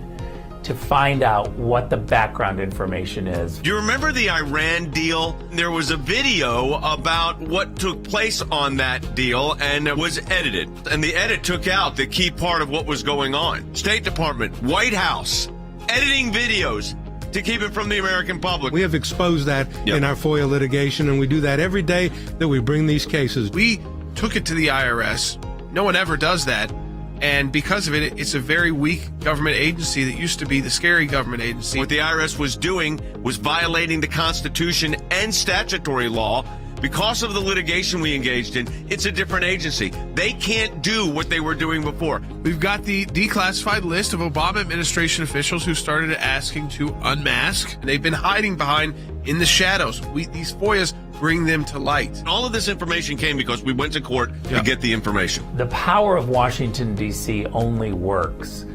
to find out what the background information is. Do you remember the Iran deal? There was a video about what took place on that deal, and it was edited. And the edit took out the key part of what was going on. State Department, White House, editing videos to keep it from the American public. We have exposed that in our FOIA litigation, and we do that every day that we bring these cases. We took it to the IRS. No one ever does that. And because of it, it's a very weak government agency that used to be the scary government agency. What the IRS was doing was violating the Constitution and statutory law. Because of the litigation we engaged in, it's a different agency. They can't do what they were doing before. We've got the declassified list of Obama administration officials who started asking to unmask. They've been hiding behind in the shadows. These FOIAs bring them to light. All of this information came because we went to court to get the information. The power of Washington, D.C. only works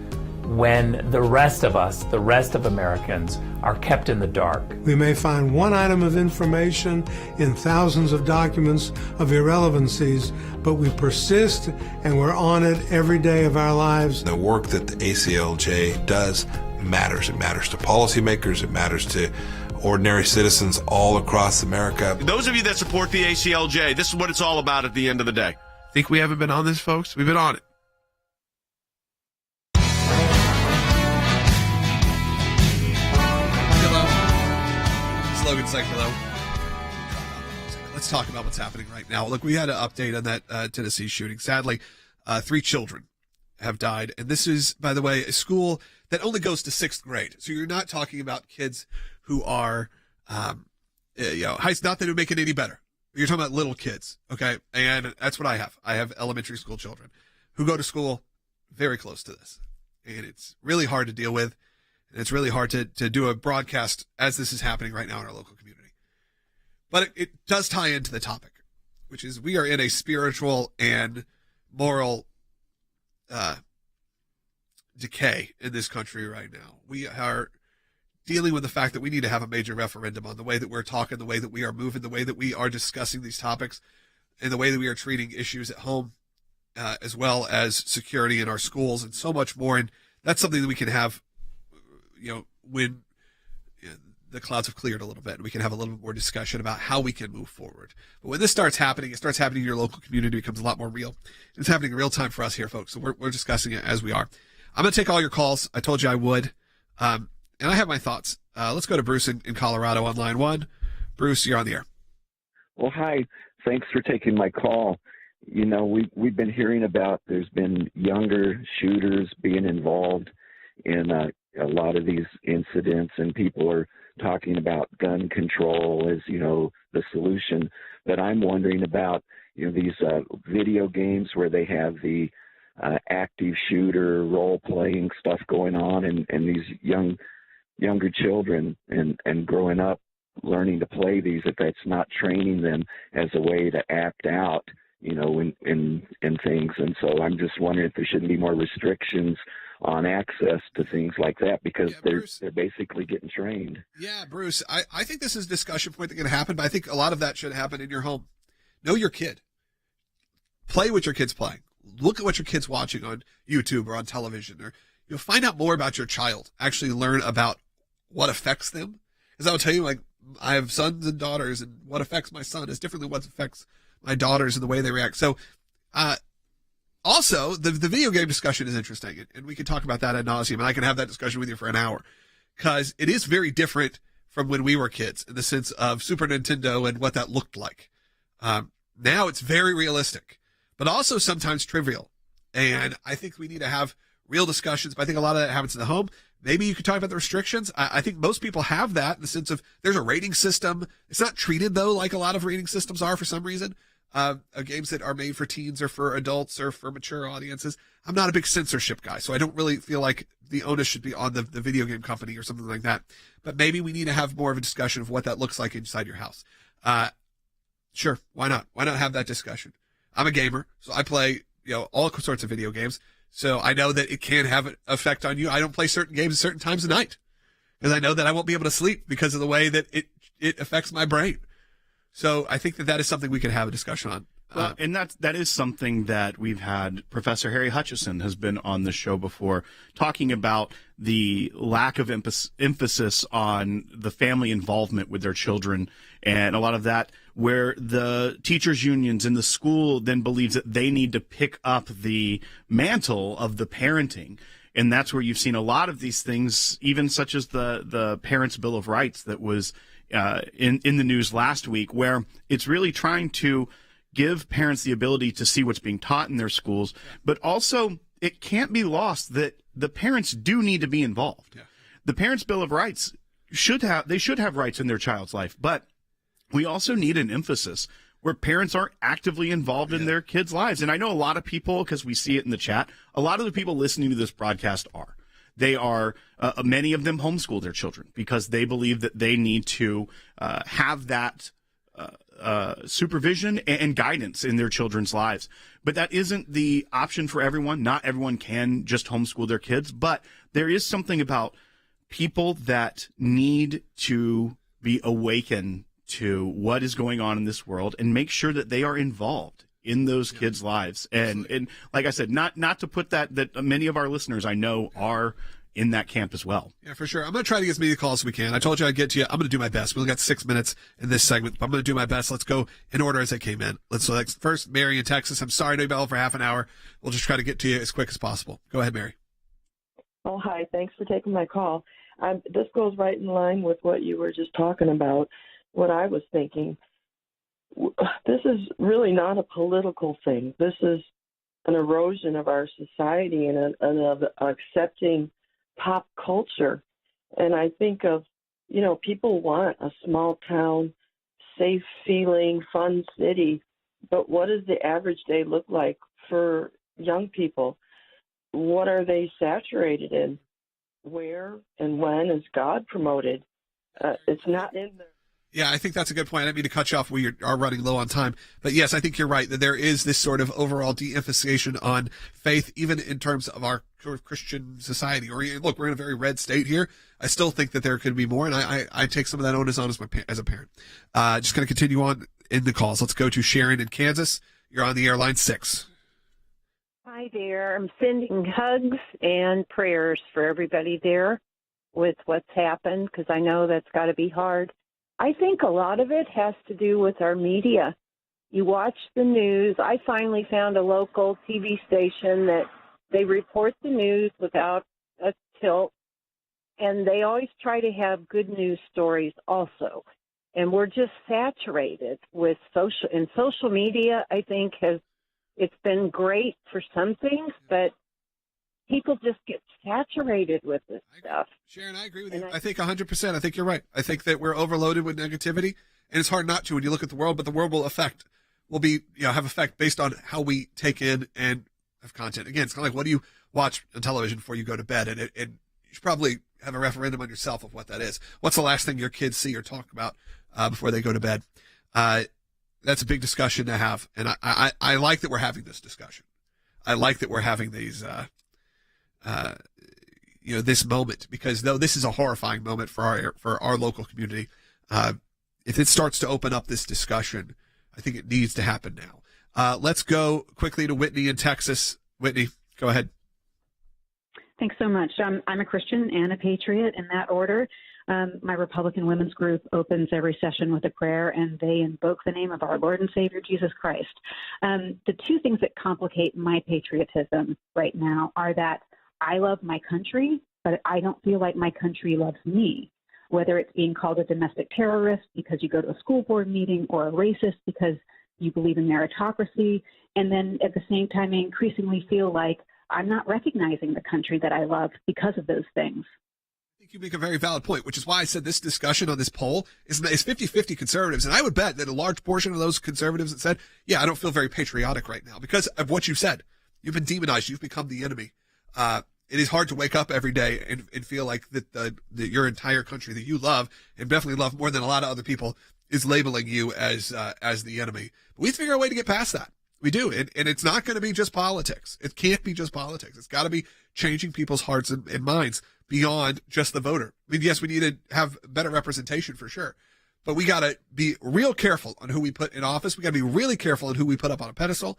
when the rest of us, the rest of Americans, are kept in the dark. We may find one item of information in thousands of documents of irrelevancies, but we persist and we're on it every day of our lives. The work that the ACLJ does matters. It matters to policymakers. It matters to ordinary citizens all across America. Those of you that support the ACLJ, this is what it's all about at the end of the day. Think we haven't been on this, folks? We've been on it. Logan, Sekulow. Let's talk about what's happening right now. Look, we had an update on that Tennessee shooting. Sadly, 3 children have died. And this is, by the way, a school that only goes to 6th grade. So you're not talking about kids who are, not that it would make it any better. You're talking about little kids, okay? And that's what I have. I have elementary school children who go to school very close to this. And it's really hard to deal with. And it's really hard to do a broadcast as this is happening right now in our local community. But it does tie into the topic, which is we are in a spiritual and moral decay in this country right now. We are dealing with the fact that we need to have a major referendum on the way that we're talking, the way that we are moving, the way that we are discussing these topics, and the way that we are treating issues at home, as well as security in our schools and so much more. And that's something that we can have, when the clouds have cleared a little bit, and we can have a little bit more discussion about how we can move forward. But when this starts happening, it starts happening in your local community, it becomes a lot more real. It's happening in real time for us here, folks. So we're discussing it as we are. I'm going to take all your calls. I told you I would. And I have my thoughts. Let's go to Bruce in Colorado on line 1. Bruce, you're on the air. Well, hi. Thanks for taking my call. We've been hearing about there's been younger shooters being involved in a lot of these incidents, and people are talking about gun control as, the solution. But I'm wondering about, these video games where they have the active shooter role-playing stuff going on, and these younger children and growing up learning to play these, if that's not training them as a way to act out, in things. And so I'm just wondering if there shouldn't be more restrictions on access to things like that, because they're basically getting trained. Yeah, Bruce, I think this is a discussion point that's going to happen, but I think a lot of that should happen in your home. Know your kid. Play what your kid's playing. Look at what your kid's watching on YouTube or on television, or you'll find out more about your child. Actually learn about what affects them. Because I'll tell you, I have sons and daughters, and what affects my son is different than what affects my daughters and the way they react. So, also, the video game discussion is interesting, and we can talk about that ad nauseum, and I can have that discussion with you for an hour, because it is very different from when we were kids in the sense of Super Nintendo and what that looked like. Now it's very realistic, but also sometimes trivial, and I think we need to have real discussions, but I think a lot of that happens in the home. Maybe you could talk about the restrictions. I think most people have that in the sense of there's a rating system. It's not treated, though, like a lot of rating systems are for some reason. games that are made for teens or for adults or for mature audiences. I'm not a big censorship guy, so I don't really feel like the onus should be on the video game company or something like that. But maybe we need to have more of a discussion of what that looks like inside your house. Sure, why not? Why not have that discussion? I'm a gamer, so I play, all sorts of video games. So I know that it can have an effect on you. I don't play certain games at certain times of night because I know that I won't be able to sleep because of the way that it affects my brain. So I think that is something we can have a discussion on. Well, and that is something that we've had. Professor Harry Hutchison has been on the show before talking about the lack of emphasis on the family involvement with their children, and a lot of that where the teachers' unions in the school then believes that they need to pick up the mantle of the parenting. And that's where you've seen a lot of these things, even such as the Parents' Bill of Rights that was in the news last week, where it's really trying to give parents the ability to see what's being taught in their schools, but also it can't be lost that the parents do need to be involved. Yeah. The Parents' Bill of Rights should have rights in their child's life, but we also need an emphasis where parents are actively involved in their kids' lives. And I know a lot of people, because we see it in the chat, a lot of the people listening to this broadcast are. They are, many of them homeschool their children because they believe that they need to have that supervision and guidance in their children's lives. But that isn't the option for everyone. Not everyone can just homeschool their kids, but there is something about people that need to be awakened to what is going on in this world and make sure that they are involved in those kids' lives. And like I said, not to put that many of our listeners I know are in that camp as well. Yeah, for sure. I'm going to try to get as many calls as we can. I told you I'd get to you. I'm going to do my best. We only got 6 minutes in this segment, but I'm going to do my best. Let's go in order as they came in. So first, Mary in Texas. I'm sorry to be out for half an hour. We'll just try to get to you as quick as possible. Go ahead, Mary. Oh, hi. Thanks for taking my call. This goes right in line with what you were just talking about, what I was thinking. This is really not a political thing. This is an erosion of our society and of accepting pop culture. And I think of, people want a small town, safe feeling, fun city. But what does the average day look like for young people? What are they saturated in? Where and when is God promoted? It's not in there. Yeah, I think that's a good point. I didn't mean to cut you off. We are running low on time. But yes, I think you're right that there is this sort of overall de-emphasization on faith, even in terms of our sort of Christian society. Or look, we're in a very red state here. I still think that there could be more, and I take some of that onus on as a parent. Just going to continue on in the calls. Let's go to Sharon in Kansas. You're on the air, line 6. Hi there. I'm sending hugs and prayers for everybody there with what's happened, because I know that's got to be hard. I think a lot of it has to do with our media. You watch the news. I finally found a local TV station that they report the news without a tilt, and they always try to have good news stories also. And we're just saturated with social media. I think it's been great for some things, but people just get saturated with this stuff. Sharon, I agree with you. I think 100%. I think you're right. I think that we're overloaded with negativity, and it's hard not to when you look at the world, but the world will have effect based on how we take in and have content. Again, it's kind of like, what do you watch on television before you go to bed? And you should probably have a referendum on yourself of what that is. What's the last thing your kids see or talk about before they go to bed? That's a big discussion to have. And I like that we're having this discussion. I like that we're having these, this moment, because though this is a horrifying moment for our local community, if it starts to open up this discussion, I think it needs to happen now. Let's go quickly to Whitney in Texas. Whitney, go ahead. Thanks so much. I'm a Christian and a patriot in that order. My Republican women's group opens every session with a prayer, and they invoke the name of our Lord and Savior, Jesus Christ. The two things that complicate my patriotism right now are that I love my country, but I don't feel like my country loves me, whether it's being called a domestic terrorist because you go to a school board meeting, or a racist because you believe in meritocracy. And then at the same time, I increasingly feel like I'm not recognizing the country that I love because of those things. you make a very valid point, which is why I said this discussion on this poll is 50-50 conservatives. And I would bet that a large portion of those conservatives that said, yeah, I don't feel very patriotic right now because of what you said. You've been demonized. You've become the enemy. It is hard to wake up every day and feel like that your entire country that you love and definitely love more than a lot of other people is labeling you as the enemy. But we have to figure out a way to get past that. We do. And it's not going to be just politics. It can't be just politics. It's got to be changing people's hearts and minds beyond just the voter. I mean, yes, we need to have better representation for sure, but we got to be real careful on who we put in office. We got to be really careful on who we put up on a pedestal.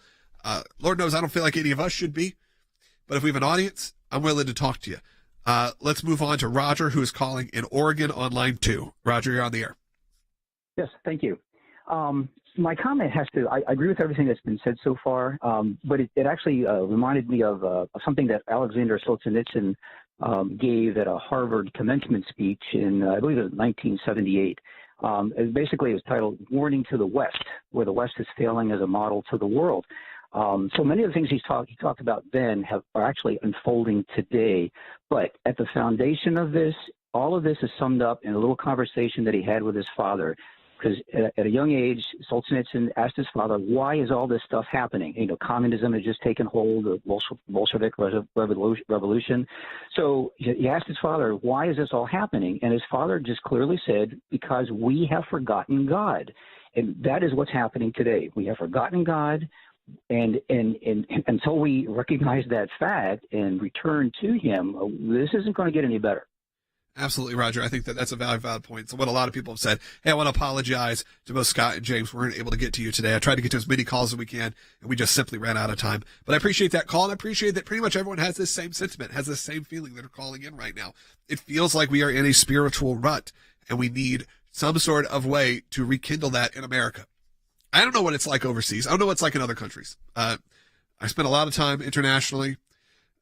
Lord knows I don't feel like any of us should be, but if we have an audience, I'm willing to talk to you. Let's move on to Roger, who is calling in Oregon on line 2. Roger, you're on the air. Yes, thank you. My comment has to, I agree with everything that's been said so far, but it actually reminded me of something that Alexander Solzhenitsyn gave at a Harvard commencement speech in, I believe it was 1978. Basically, it was titled Warning to the West, where the West is failing as a model to the world. So many of the things he talked about then are actually unfolding today. But at the foundation of this, all of this is summed up in a little conversation that he had with his father. Because at a young age, Solzhenitsyn asked his father, why is all this stuff happening? You know, communism has just taken hold, the Bolshevik revolution. So he asked his father, why is this all happening? And his father just clearly said, because we have forgotten God. And that is what's happening today. We have forgotten God. And until we recognize that fact and return to him, this isn't going to get any better. Absolutely, Roger. I think that's a valid point. So what a lot of people have said, hey, I want to apologize to both Scott and James. We weren't able to get to you today. I tried to get to as many calls as we can, and we just simply ran out of time. But I appreciate that call, and I appreciate that pretty much everyone has this same sentiment, has this same feeling that are calling in right now. It feels like we are in a spiritual rut, and we need some sort of way to rekindle that in America. I don't know what it's like overseas. I don't know what it's like in other countries. I spent a lot of time internationally,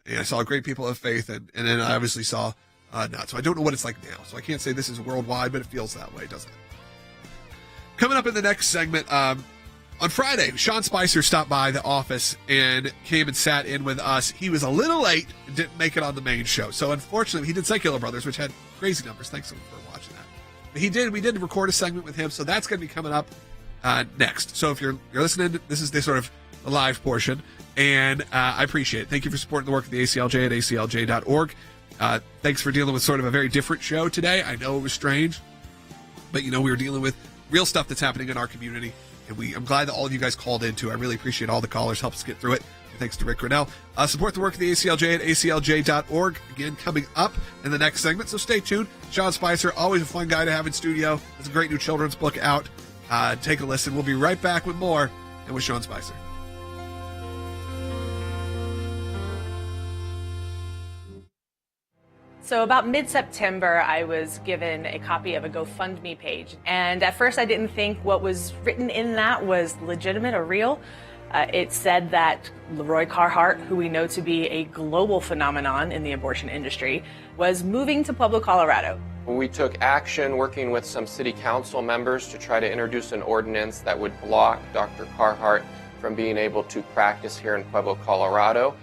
and I saw great people of faith, and then I obviously saw not. So I don't know what it's like now. So I can't say this is worldwide, but it feels that way, doesn't it? Coming up in the next segment, on Friday, Sean Spicer stopped by the office and came and sat in with us. He was a little late and didn't make it on the main show. So unfortunately, he did Sekulow Brothers, which had crazy numbers. Thanks for watching that. But we did record a segment with him, so that's going to be coming up next. So if you're listening, this is the sort of the live portion, and I appreciate it. Thank you for supporting the work of the ACLJ at aclj.org. Thanks for dealing with sort of a very different show today. I know it was strange, but we were dealing with real stuff that's happening in our community, and I'm glad that all of you guys called in too. I really appreciate all the callers, help us get through it. And thanks to Rick Grinnell. Support the work of the ACLJ at aclj.org. Again, coming up in the next segment, so stay tuned. Sean Spicer, always a fun guy to have in studio. There's a great new children's book out. Take a listen. We'll be right back with more and with Sean Spicer. So about mid-September, I was given a copy of a GoFundMe page. And at first I didn't think what was written in that was legitimate or real. It said that Leroy Carhart, who we know to be a global phenomenon in the abortion industry, was moving to Pueblo, Colorado. We took action working with some city council members to try to introduce an ordinance that would block Dr. Carhart from being able to practice here in Pueblo, Colorado.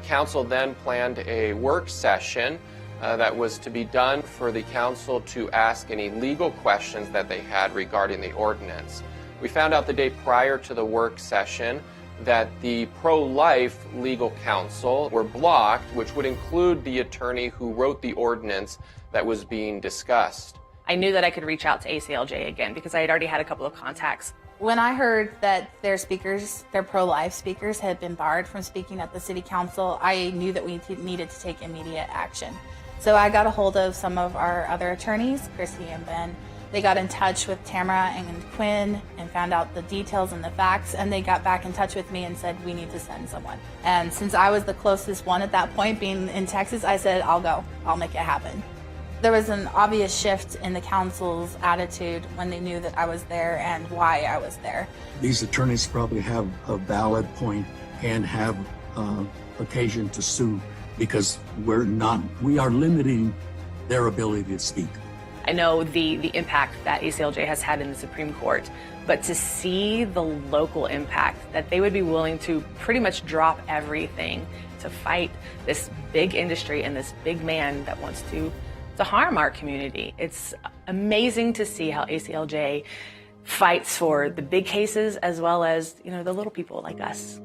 Council then planned a work session that was to be done for the council to ask any legal questions that they had regarding the ordinance. We found out the day prior to the work session that the pro-life legal counsel were blocked, which would include the attorney who wrote the ordinance that was being discussed. I knew that I could reach out to ACLJ again because I had already had a couple of contacts. When I heard that their pro-life speakers had been barred from speaking at the city council, I knew that we needed to take immediate action. So I got a hold of some of our other attorneys, Chrissy and Ben. They got in touch with Tamara and Quinn and found out the details and the facts, and they got back in touch with me and said, we need to send someone. And since I was the closest one at that point, being in Texas, I said, I'll go. I'll make it happen. There was an obvious shift in the council's attitude when they knew that I was there and why I was there. These attorneys probably have a valid point and have occasion to sue because we are limiting their ability to speak. I know the impact that ACLJ has had in the Supreme Court, but to see the local impact, that they would be willing to pretty much drop everything to fight this big industry and this big man that wants to to harm our community. It's amazing to see how ACLJ fights for the big cases as well as, the little people like us.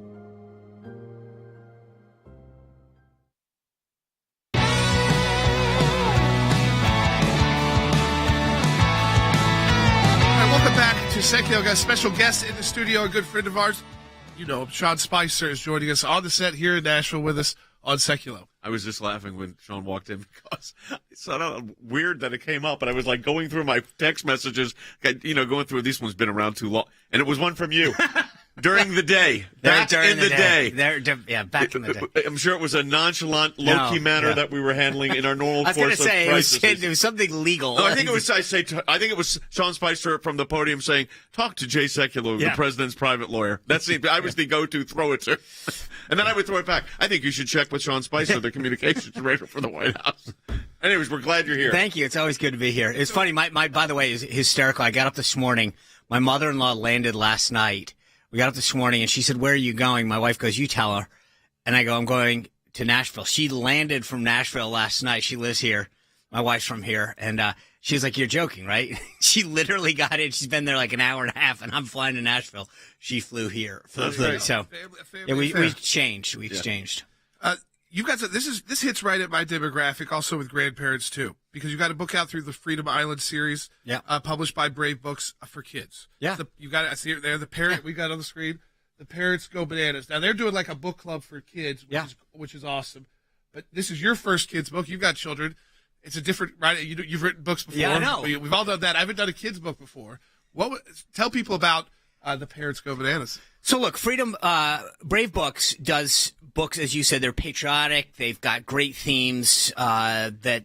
Welcome back to Sekulow. Got a special guest in the studio, a good friend of ours. Sean Spicer is joining us on the set here in Nashville with us on Sekulow. I was just laughing when Sean walked in because it's weird that it came up, and I was like going through my text messages, going through, this one's been around too long, and it was one from you. During the day. Back in the day. Back in the day. I'm sure it was a nonchalant, low-key manner that we were handling in our normal course of crisis. I was going to say, it was something legal. No, I think it was Sean Spicer from the podium saying, talk to Jay Sekulow, the president's private lawyer. I was the go-to throw it to. And then I would throw it back. I think you should check with Sean Spicer, the communications director for the White House. Anyways, we're glad you're here. Thank you. It's always good to be here. It's funny. My by the way, is hysterical. I got up this morning. My mother-in-law landed last night. We got up this morning, and she said, where are you going? My wife goes, you tell her. And I go, I'm going to Nashville. She landed from Nashville last night. She lives here. My wife's from here. And she was like, you're joking, right? She literally got in. She's been there like an hour and a half, and I'm flying to Nashville. She flew here. So we changed. We exchanged. You guys, this hits right at my demographic, also with grandparents too, because you got a book out through the Freedom Island series, published by Brave Books for kids. Yeah, I see it there. The parent we got on the screen, the parents go bananas. Now they're doing like a book club for kids, which is awesome. But this is your first kids book. You've got children. It's a different, right? You've written books before. Yeah, I know. We've all done that. I haven't done a kids book before. Tell people about the parents go bananas. So look, Brave Books does books, as you said, they're patriotic. They've got great themes that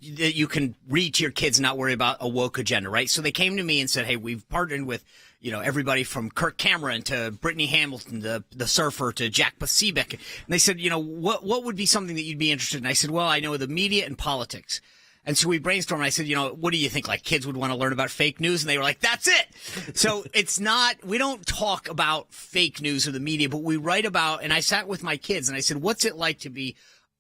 you can read to your kids and not worry about a woke agenda, right? So they came to me and said, hey, we've partnered with, everybody from Kirk Cameron to Brittany Hamilton, the surfer, to Jack Pacific. And they said, what would be something that you'd be interested in? I said, well, I know the media and politics. And so we brainstormed, and I said, what do you think? Like, kids would want to learn about fake news? And they were like, that's it. So we don't talk about fake news or the media, but we write about, and I sat with my kids and I said, what's it like to be,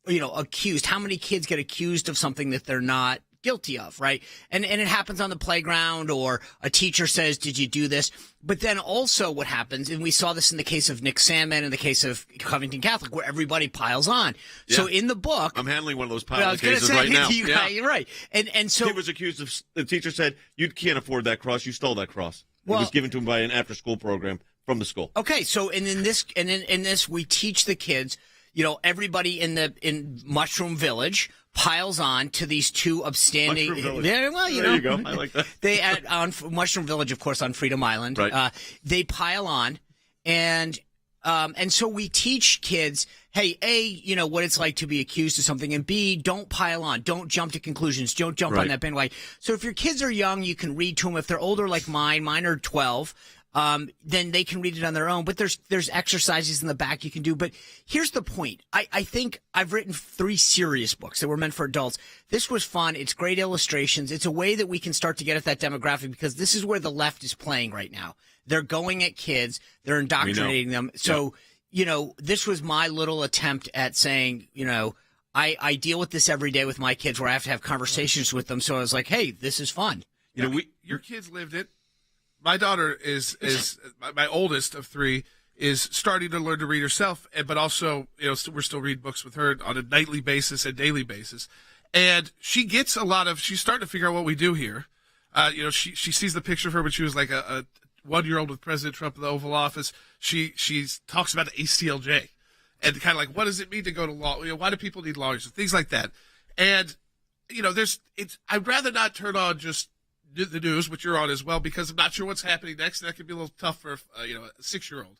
accused? How many kids get accused of something that they're not guilty of, right? And it happens on the playground, or a teacher says, did you do this? But then also what happens, and we saw this in the case of Nick Sandman, in the case of Covington Catholic, where everybody piles on. Yeah. So in the book, I'm handling one of those pile cases right now. You're right. And so he was accused of, the teacher said, you can't afford that cross. You stole that cross. It was given to him by an after-school program from the school. Okay. So, and in this, we teach the kids, everybody in Mushroom Village piles on to these two upstanding. Yeah, well, there you go. I like that. They on Mushroom Village, of course, on Freedom Island. Right. They pile on, and so we teach kids, hey, A, what it's like to be accused of something, and B, don't pile on, don't jump to conclusions, don't jump on that bandwagon. So if your kids are young, you can read to them. If they're older, like mine are 12. Then they can read it on their own. But there's exercises in the back you can do. But here's the point. I think I've written 3 serious books that were meant for adults. This was fun. It's great illustrations. It's a way that we can start to get at that demographic, because this is where the left is playing right now. They're going at kids. They're indoctrinating them. So, this was my little attempt at saying, I deal with this every day with my kids, where I have to have conversations with them. So I was like, hey, this is fun. Your kids lived it. My daughter is my oldest of 3 is starting to learn to read herself, but also, we're still reading books with her on a nightly basis and daily basis. And she gets she's starting to figure out what we do here. She sees the picture of her when she was like a 1-year-old with President Trump in the Oval Office. She talks about the ACLJ and kind of like, what does it mean to go to law? Why do people need lawyers? Things like that. And, I'd rather not turn on just the news, which you're on as well, because I'm not sure what's happening next. And that could be a little tough for, a 6-year-old.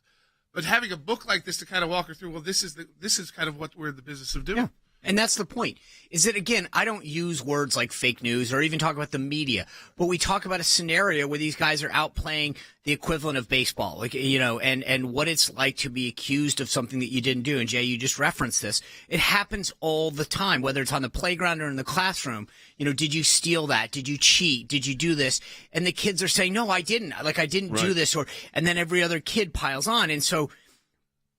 But having a book like this to kind of walk her through, well, this is kind of what we're in the business of doing. Yeah. And that's the point, is that, again, I don't use words like fake news or even talk about the media, but we talk about a scenario where these guys are out playing the equivalent of baseball, and what it's like to be accused of something that you didn't do. And Jay, you just referenced this. It happens all the time, whether it's on the playground or in the classroom. Did you steal that? Did you cheat? Did you do this? And the kids are saying, no, I didn't. I didn't do this. And then every other kid piles on. And so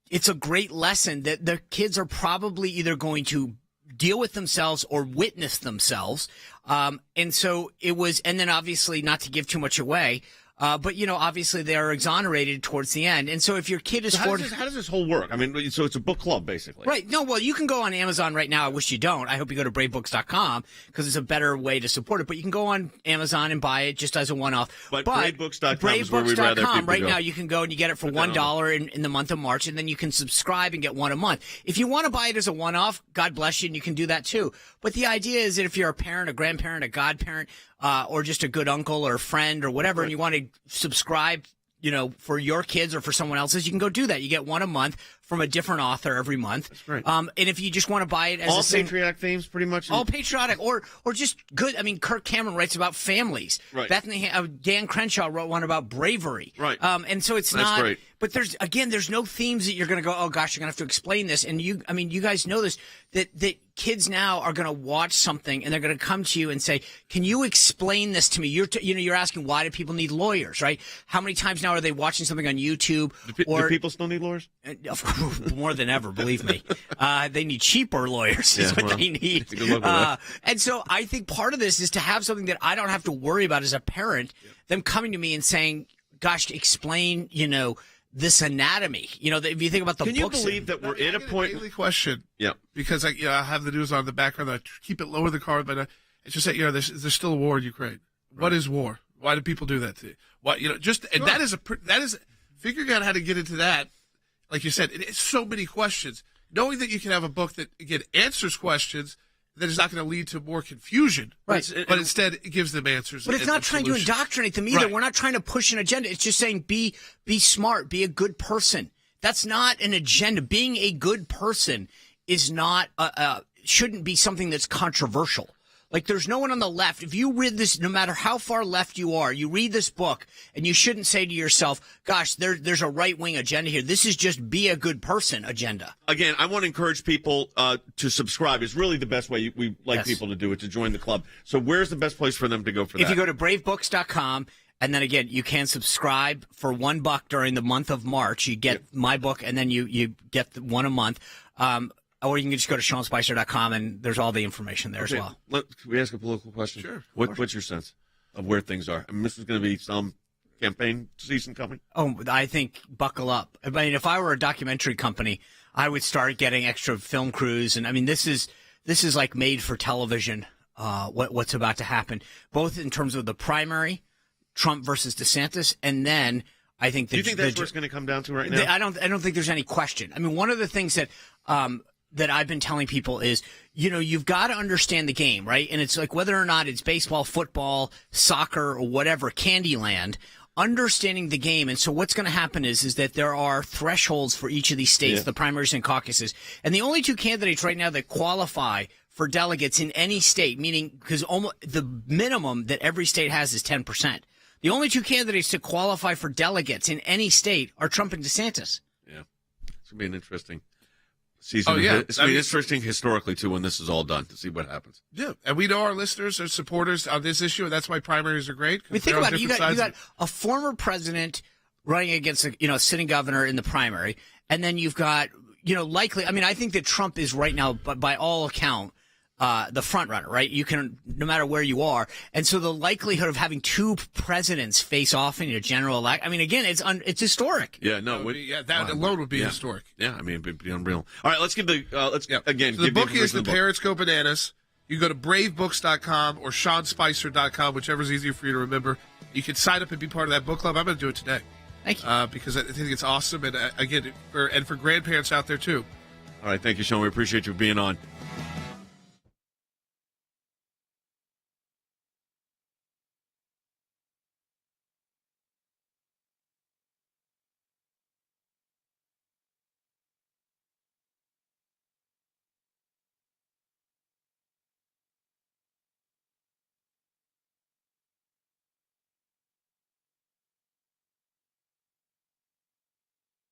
it's a great lesson that the kids are probably either going to deal with themselves or witness themselves. And so it was, and then obviously not to give too much away, but, obviously they are exonerated towards the end. And so if your kid is how does this whole work? I mean, so it's a book club, basically. Right. No, well, you can go on Amazon right now. I wish you don't. I hope you go to bravebooks.com because it's a better way to support it. But you can go on Amazon and buy it just as a one-off. But bravebooks.com is where we'd rather people right go. now you can go and you get it for $1 in the month of March, and then you can subscribe and get one a month. If you want to buy it as a one-off, God bless you, and you can do that too. But the idea is that if you're a parent, a grandparent, a godparent, or just a good uncle or friend or whatever, and you want to subscribe, for your kids or for someone else's, you can go do that. You get one a month from a different author every month. That's great. And if you just want to buy it as all patriotic themes, pretty much. All patriotic, or just good. I mean, Kirk Cameron writes about families. Right. Bethany, Dan Crenshaw wrote one about bravery. Right. And so it's That's not. great. But there's no themes that you're going to go, oh gosh, you're going to have to explain this. And you guys know this, that kids now are going to watch something and they're going to come to you and say, can you explain this to me? You're asking, why do people need lawyers, right? How many times now are they watching something on YouTube? Do people still need lawyers? More than ever, believe me. They need cheaper lawyers is what they need. Good luck with that. And so I think part of this is to have something that I don't have to worry about as a parent, them coming to me and saying, gosh, explain, this anatomy. If you think about the Can books. you believe that we're at a point? Daily question. Yeah. Because I have the news on the background. I keep it lower the card, but it's just that there's still a war in Ukraine. Right. What is war? Why do people do that to you? What and that is figuring out how to get into that. Like you said, it's so many questions. Knowing that you can have a book that again answers questions that is not going to lead to more confusion, right? But instead it gives them answers. But it's not trying to indoctrinate them either. Right. We're not trying to push an agenda. It's just saying be smart, be a good person. That's not an agenda. Being a good person is not shouldn't be something that's controversial. Like there's no one on the left. If you read this, no matter how far left you are, you read this book and you shouldn't say to yourself, gosh, there's a right-wing agenda here. This is just be a good person agenda. Again, I want to encourage people to subscribe. It's really the best way we like people to do it, to join the club. So where's the best place for them to go for that? If you go to bravebooks.com, and then again, you can subscribe for $1 during the month of March. You get my book, and then you get one a month. Or you can just go to SeanSpicer.com, and there's all the information there as well. Can we ask a political question? Sure. What's your sense of where things are? I mean, this is going to be some campaign season coming. Oh, I think buckle up. I mean, if I were a documentary company, I would start getting extra film crews. And I mean, this is like made for television, what's about to happen, both in terms of the primary, Trump versus DeSantis, and then I think do you think that's what it's going to come down to right now? I don't think there's any question. I mean, one of the things that I've been telling people is, you've got to understand the game, right? And it's like whether or not it's baseball, football, soccer, or whatever, Candyland, understanding the game. And so what's going to happen is that there are thresholds for each of these states, the primaries and caucuses. And the only two candidates right now that qualify for delegates in any state, meaning because the minimum that every state has is 10%. The only two candidates to qualify for delegates in any state are Trump and DeSantis. Yeah. It's going to be an interesting season. It's going to be interesting historically, too, when this is all done, to see what happens. Yeah, and we know our listeners are supporters on this issue, and that's why primaries are great. I mean, think about it. You got a former president running against a sitting governor in the primary, and then you've got, likely, I mean, I think that Trump is right now, by all account, the front runner, right? You can, no matter where you are. And so the likelihood of having two presidents face off in a general election, I mean, again, it's historic. Yeah, no. That alone would be historic. Yeah, I mean, it'd be unreal. All right, let's give again. So the book is The Parents Go Bananas. You go to bravebooks.com or SeanSpicer.com, whichever's easier for you to remember. You can sign up and be part of that book club. I'm going to do it today. Thank you. Because I think it's awesome. And again, for grandparents out there, too. All right, thank you, Sean. We appreciate you being on.